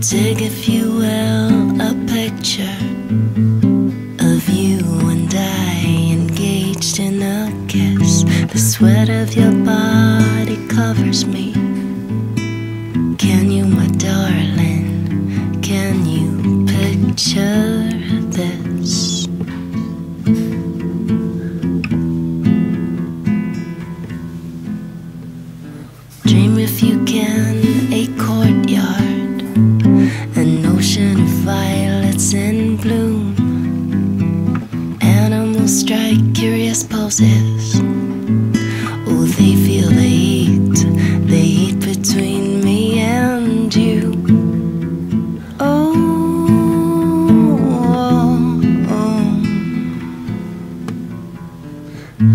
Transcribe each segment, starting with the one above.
Take, if you will, a picture of you and I engaged in a kiss. The sweat of your body covers me. Can you, my darling, can you picture this? Dream, if you can, a courtyard, an ocean of violets in bloom. Animals strike curious poses. Oh, they feel the heat between me and you. Oh,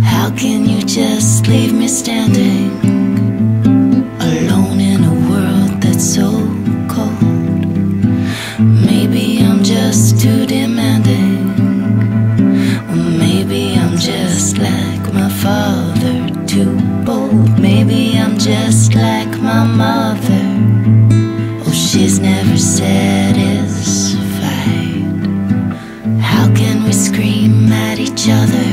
how can you just leave me standing alone in a world that's so cold? Maybe I'm just too demanding, or maybe I'm just like my father, too bold. Maybe I'm just like my mother. Oh, she's never satisfied. How can we scream at each other?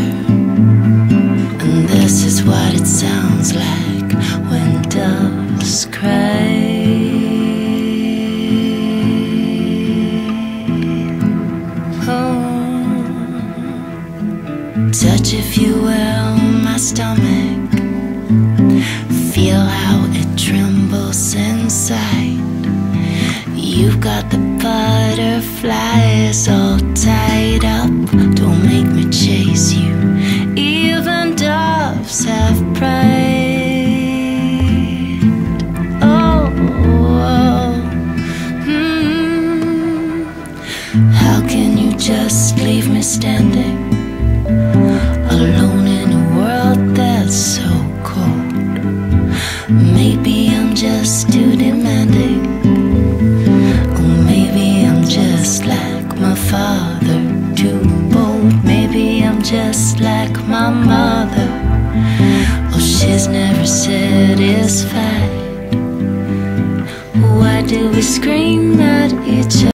And this is what it sounds like when doves cry. Touch, if you will, my stomach. Feel how it trembles inside. You've got the butterflies all tied up. Don't make me chase you. Even doves have pride. Oh, How can you just leave me standing alone in a world that's so cold? Maybe I'm just too demanding, or maybe I'm just like my father, too bold. Maybe I'm just like my mother. Oh, she's never satisfied. Why do we scream at each other?